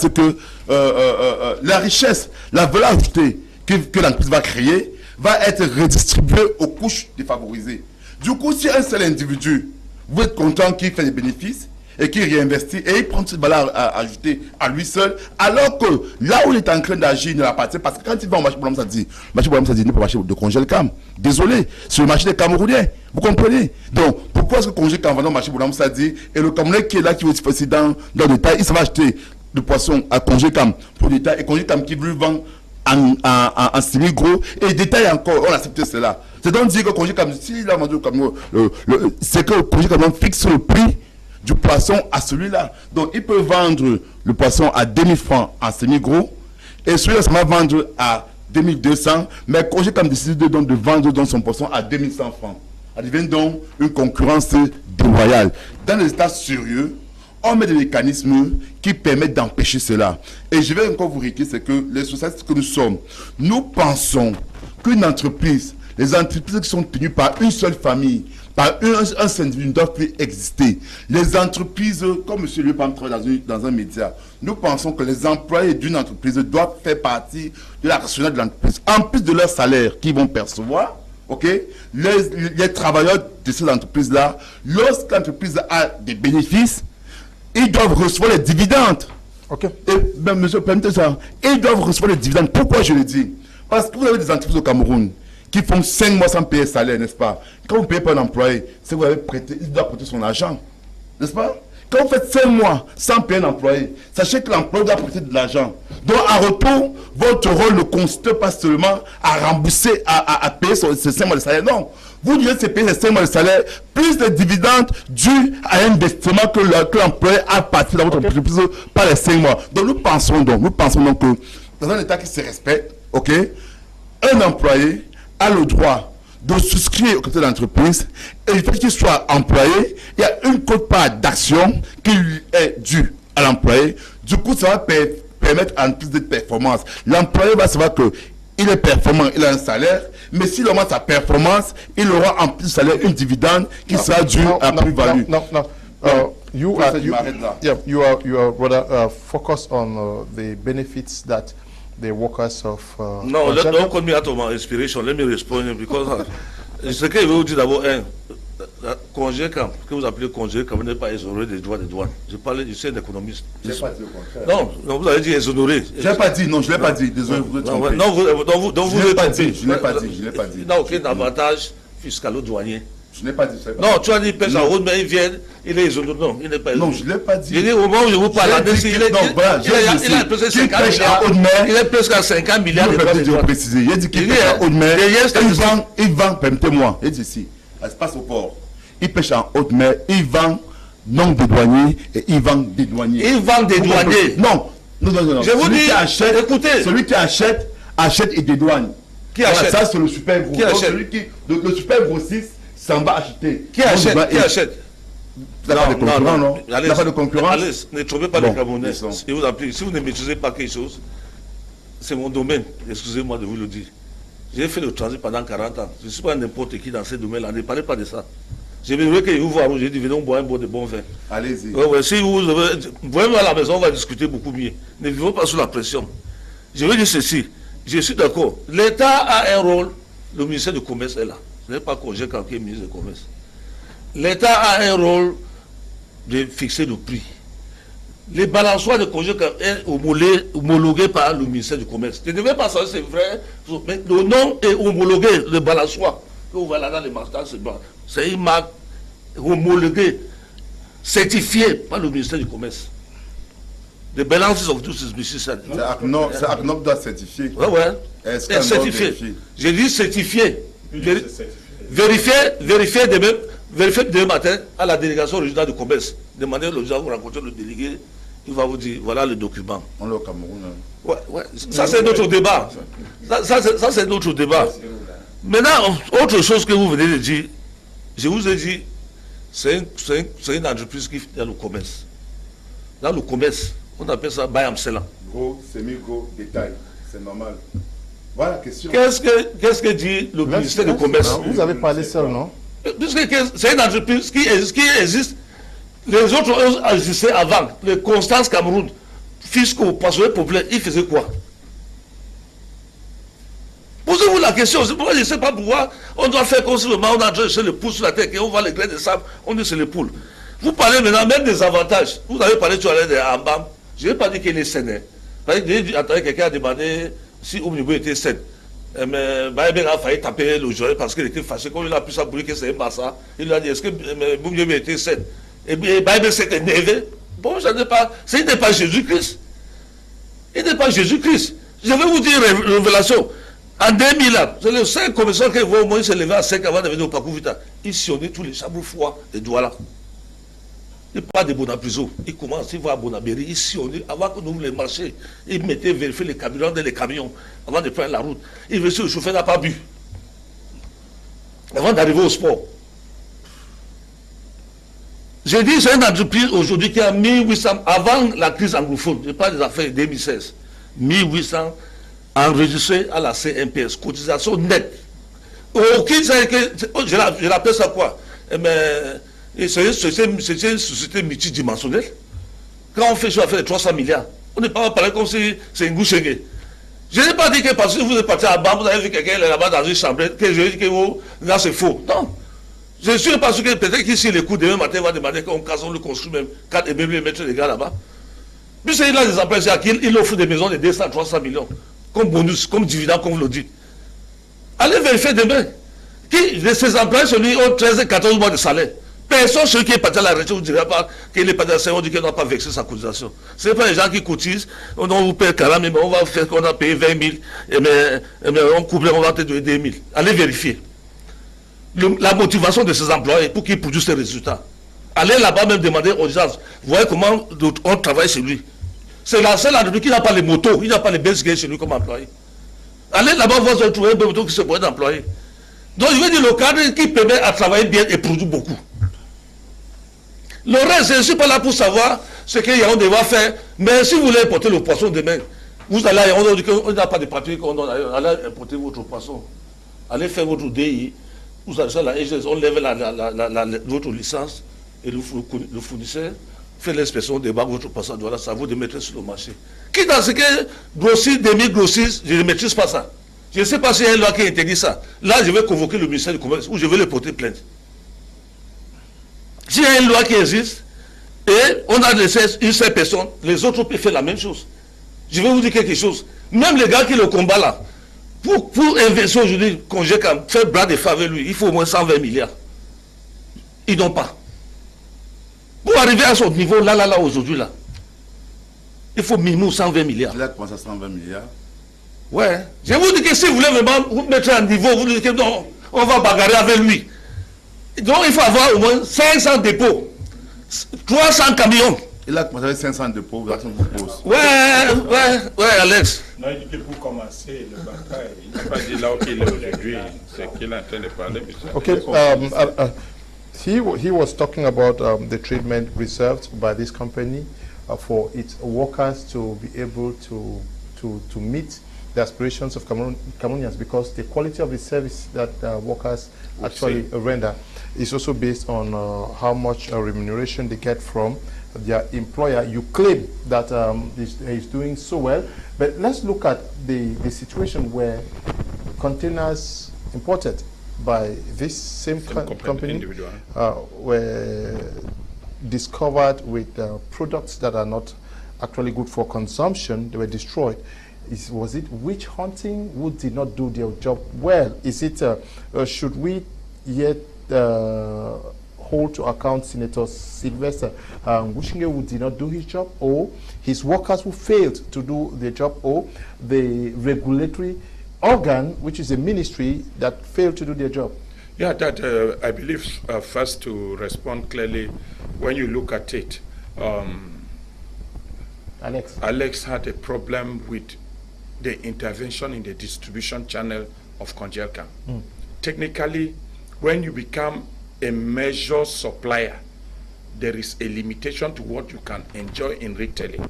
que, la richesse, la valeur ajoutée que l'entreprise va créer, va être redistribuée aux couches défavorisées. Du coup, si un seul individu, vous êtes content qu'il fait des bénéfices et qu'il réinvestit et il prend cette valeur ajoutée à lui seul, alors que là où il est en train d'agir, il ne l'appartient pas. Parce que quand il va au marché Boulam Sadi, le marché Boulam Sadi n'est pas le marché de Congelcam. Désolé, c'est le marché des Camerounais. Vous comprenez? Donc, pourquoi est-ce que Congelcam va dans le marché Boulam Sadi et le Camerounais qui est là, qui veut se passer dans le détail, il s'en va acheter le poisson à Congelcam pour le détail et Congelcam qui lui vend en semi-gros et détail encore, on accepte cela. C'est donc dire que Congelcam, s'il a vendu au Cameroun, c'est que Congelcam fixe le prix du poisson à celui-là. Donc, il peut vendre le poisson à 2000 francs en semi-gros et celui-là, ça va vendre à 2200, mais Congelcam décide de vendre dans son poisson à 2100 francs. Ça devient donc une concurrence déloyale. Dans les états sérieux, on met des mécanismes qui permettent d'empêcher cela. Et je vais encore vous réciter, c'est que les sociétés que nous sommes, nous pensons qu'une entreprise, les entreprises qui sont tenues par une seule famille, par un seul individu, ne doivent plus exister. Les entreprises, comme M. Lieupan travaille dans un média, nous pensons que les employés d'une entreprise doivent faire partie de la rationale de l'entreprise. En plus de leur salaire qu'ils vont percevoir, ok, les travailleurs de ces entreprises-là, lorsque l'entreprise a des bénéfices, ils doivent recevoir les dividendes. Ok. Et, monsieur, permettez ça. Ils doivent recevoir les dividendes. Pourquoi je le dis? Parce que vous avez des entreprises au Cameroun qui font 5 mois sans payer salaire, n'est-ce pas? Quand vous ne payez pas un employé, c'est que vous avez prêté, il doit prêter son argent. N'est-ce pas? Quand vous faites 5 mois sans payer un employé, sachez que l'employé doit prêter de l'argent. Donc, en retour, votre rôle ne consiste pas seulement à rembourser, à payer ces 5 mois de salaire. Non. Vous devez se payer ces 5 mois de salaire, plus les dividendes dus à un investissement que l'employé a parti dans votre entreprise par les 5 mois. Donc, nous pensons donc que dans un État qui se respecte, ok, un employé a le droit de souscrire au capital d'entreprise et le fait qu'il soit employé, il y a une quote-part d'action qui lui est due à l'employé. Du coup, ça va permettre en plus de performance. L'employé va savoir que il est performant, il a un salaire, mais s'il augmente sa performance, il aura en plus de salaire une dividende qui sera due à plus-value. You are rather focused on the benefits that the workers of... no, don't call me out of my inspiration. Let me respond because ce que je vais vous dire d'abord, Congelcam, que vous appelez Congelcam, n'est pas exonéré des droits de douane. Je parlais du sein d'économiste. Je n'ai pas dit le contraire. Non, vous avez dit exonéré. Je n'ai pas dit, non, je ne l'ai pas dit. Désolé, vous êtes trompé. Non, vous je ne l'ai pas dit, je ne l'ai pas dit, je ne l'ai pas dit. Il n'a aucun avantage fiscalo-douanier. Je n'ai pas dit ça. Non, tu as dit, il pêche en route, mais il vient, il est exonéré. Non, il n'est pas exonéré. Non, je ne l'ai pas dit. Je dis, au moment où je vous parle, il a presque 50 milliards. Il est presque à 50 milliards de droits de douane. Il a dit qu'il pêche en haute mer. Il vend, permettez-moi, il dit ici, ça se passe au port. Il pêche en haute mer, il vend non des douaniers et il vend des douaniers. Il vend des douaniers. Non. Je vous dis, écoutez. Celui qui achète et dédouane. Qui achète? Ça, c'est le super gros. Qui achète? Le super grossiste s'en va acheter. Qui achète? Qui achète? Il n'y a pas de concurrence, non? Il n'y a pas de concurrence. Allez, ne trompez pas les Camerounais. Si vous ne maîtrisez pas quelque chose, c'est mon domaine. Excusez-moi de vous le dire. J'ai fait le transit pendant 40 ans. Je ne suis pas n'importe qui dans ce domaine-là. Ne parlez pas de ça. Je vais que vous voir, j'ai dit, venons boire un bon de bon vin. Allez-y. Si vous voyez à la maison, on va discuter beaucoup mieux. Ne vivons pas sous la pression. Je vais dire ceci. Je suis d'accord. L'État a un rôle. Le ministère du Commerce est là. Ce n'est pas Congelcam qui est ministre du Commerce. L'État a un rôle de fixer le prix. Les balançoires de Congelcam est homologué par le ministère du Commerce. Je ne vais pas savoir si c'est vrai, mais le nom est homologué, le balançoire. Que vous voyez là dans les marques, c'est une marque homologuée, certifiée par le ministère du Commerce. The balances of this is Mrs. C'est ACNOC doit certifier. Ouais. Est certifié. J'ai dit certifié. Vérifiez demain matin à la délégation régionale du commerce. Demandez au régional, vous rencontrez le délégué, il va vous dire, voilà le document. On est au Cameroun. Ouais. Ça c'est notre débat. Ça c'est notre débat. Maintenant, autre chose que vous venez de dire, je vous ai dit, c'est une entreprise qui fait dans le commerce. Dans le commerce, on appelle ça buy and sell. Gros, semi-gros, détail, c'est normal. Voilà la question. Qu'est-ce que dit le ministère du Commerce? Vous avez parlé seul, non? Puisque c'est une entreprise qui existe. Les autres existaient avant. Les Constance Cameroun, fiscaux, passionnaires populaires, ils faisaient quoi? Posez-vous la question. Moi, je ne sais pas pourquoi on doit faire comme si le on a jeté le pouls sur la tête et on voit les grains de sable, on dit c'est les poules. Vous parlez maintenant même des avantages. Vous avez parlé tout à l'heure des Ambam. Je n'ai pas dit qu'il est sain. Attendez, quelqu'un a demandé si Nguepui était sain. Mais Baïbé a failli taper le joueur parce qu'il était fâché. Quand il a pu s'abouler que c'est un massa, il lui a dit est-ce que Nguepui était sain? Et Baïbé s'est énervé. Bon, je ne sais pas. Il n'est pas Jésus-Christ. Il n'est pas Jésus-Christ. Je vais vous dire une révélation. En 2000, c'est le seul commissaire qui va au moins se lever à 5 avant de venir au Pakou Vita. Il sillonnait tous les chambres froids de Douala. Il part de Bonapriso. Il commence, il va à Bonabéry, il sillonnait avant qu'on ouvre les marchés. Il mettait, vérifier les camions dans les camions avant de prendre la route. Il veut que le chauffeur n'a pas bu. Avant d'arriver au sport. J'ai dit, c'est une entreprise aujourd'hui qui a 1800, avant la crise anglophone, je parle des affaires 2016, 1800 enregistrés à la CMPS, cotisation nette. Je l'appelle ça quoi? C'est une société multidimensionnelle. Quand on fait sur l'affaire de 300 milliards, on n'est pas parlé comme si c'est Ngouchinghe. Je n'ai pas dit que parce que vous êtes parti à Bam, vous avez vu quelqu'un là-bas dans une chambre, que je dis que là c'est faux. Non. Je suis parce que peut-être qu'ici les coups demain matin, on va demander qu'on casse, on le construit même 4 et même mettre les gars là-bas. Puis il a des employés à qui il offre des maisons de 200, 300 millions, comme bonus, comme dividende, comme vous le dites. Allez vérifier demain. Qui de ces employés, celui ont 13 et 14 mois de salaire. Personne, celui qui est parti à la retraite, vous ne direz pas qu'il est parti à la retraite, on dit qu'il n'a pas vexé sa cotisation. Ce n'est pas les gens qui cotisent, on vous paye 40 000, mais on va faire qu'on a payé 20 000, mais on couple, on va te donner 2 000. Allez vérifier. La motivation de ces employés pour qu'ils produisent ces résultats. Allez là-bas même demander aux gens, vous voyez comment on travaille chez lui. C'est la seule entreprise qui n'a pas les motos, il n'a pas les belles chez lui comme employé. Allez là-bas, vous allez trouver un peu qui se pourrait d'employer. Donc, je veux dire, le cadre qui permet à travailler bien et produit beaucoup. Le reste, je ne suis pas là pour savoir ce qu'il y a, on devra faire. Mais si vous voulez importer le poisson demain, vous allez, on n'a pas de papier qu'on donne, allez importer votre poisson. Allez faire votre DI, vous allez la EGS, on lève votre licence et le fournisseur fait l'inspection de votre poisson. Voilà, ça vaut de mettre sur le marché. Qui dans ce que grossiste, demi-grossiste, je ne maîtrise pas ça. Je ne sais pas s'il y a une loi qui interdit ça. Là, je vais convoquer le ministère du Commerce ou je vais le porter plainte. S'il y a une loi qui existe et on a laissé une seule personne, les autres peuvent faire la même chose. Je vais vous dire quelque chose. Même les gars qui le combattent là, pour investir aujourd'hui, Congelcam, faire bras de fer avec lui, il faut au moins 120 milliards. Ils n'ont pas. Pour arriver à son niveau, là, aujourd'hui, là, il faut minimum 120 milliards. Il a commencé à 120 milliards. Ouais. Je vous dis que si vous voulez vraiment vous mettre à un niveau, vous dites que non, on va bagarrer avec lui. Donc il faut avoir au moins 500 dépôts, 300 camions. Il a commencé avec 500 dépôts, vous pose. Ouais, Alex. Non, il dit que pour commencer le bataille, il n'a pas dit là où il est aujourd'hui, c'est qu'il est en train de parler. Okay, he was talking about the treatment reserved by this company for its workers to be able to meet the aspirations of Cameroonians, because the quality of the service that workers actually render is also based on how much remuneration they get from their employer. You claim that he's doing so well, but let's look at the situation where containers imported by this same company were discovered with products that are not actually good for consumption. They were destroyed. Was it witch hunting? Who did not do their job well? Is it should we yet hold to account Senator Sylvestre Ngouchinghe, who did not do his job, or his workers who failed to do their job, or the regulatory organ, which is a ministry, that failed to do their job? Yeah, that I believe first to respond clearly, when you look at it, Alex had a problem with the intervention in the distribution channel of Congelcam. Technically, when you become a major supplier, there is a limitation to what you can enjoy in retailing.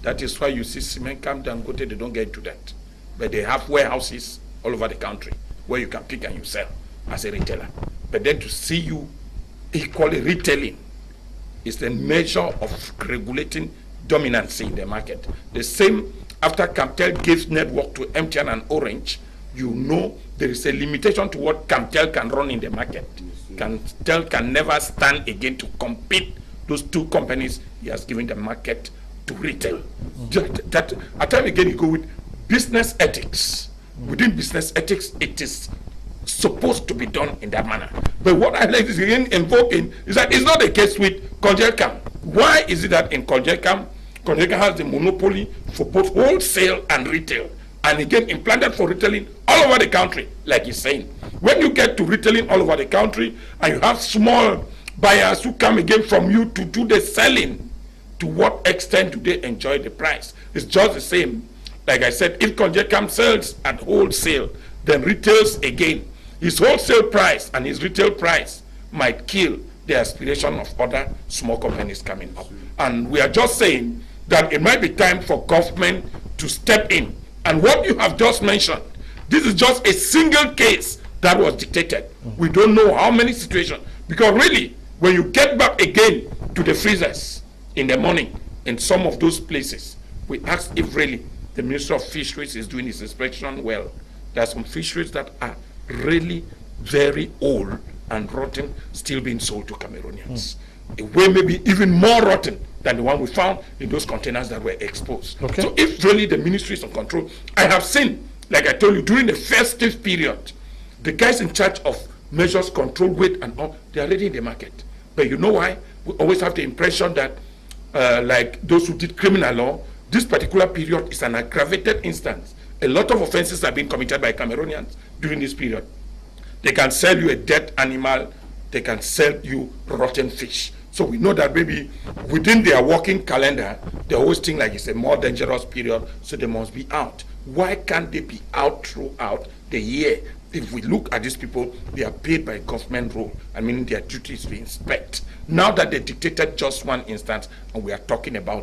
That is why you see Cement and Ngote, they don't get into that. But they have warehouses all over the country where you can pick and you sell as a retailer. But then to see you equally retailing is the measure of regulating dominance in the market. The same after Camtel gives network to MTN and Orange, you know there is a limitation to what Camtel can run in the market. Camtel can never stand again to compete those two companies he has given the market to retail. That at time again you go with business ethics. Within business ethics, it is supposed to be done in that manner. But what I like is again invoking is that it's not the case with Congelcam. Why is it that in Congelcam has the monopoly for both wholesale and retail, and again implanted for retailing all over the country, like he's saying. When you get to retailing all over the country and you have small buyers who come again from you to do the selling, to what extent do they enjoy the price? It's just the same. Like I said, if Congelcam sells at wholesale, then retails again. His wholesale price and his retail price might kill the aspiration of other small companies coming up. And we are just saying that it might be time for government to step in. And what you have just mentioned, this is just a single case that was dictated. We don't know how many situations. Because really, when you get back again to the freezers in the morning in some of those places, we ask if really the Minister of Fisheries is doing his inspection well. There are some fisheries that are really very old and rotten, still being sold to Cameroonians. A way maybe even more rotten than the one we found in those containers that were exposed. Okay. So if really the ministry is on control, I have seen, like I told you, during the festive period, the guys in charge of measures, control, weight and all, they are already in the market. But you know why? We always have the impression that like those who did criminal law, this particular period is an aggravated instance. A lot of offenses have been committed by Cameroonians during this period. They can sell you a dead animal, they can sell you rotten fish. So we know that maybe within their working calendar, they always think like it's a more dangerous period, so they must be out. Why can't they be out throughout the year? If we look at these people, they are paid by government role. I mean, their duty is to inspect. Now that they dictated just one instance, and we are talking about it.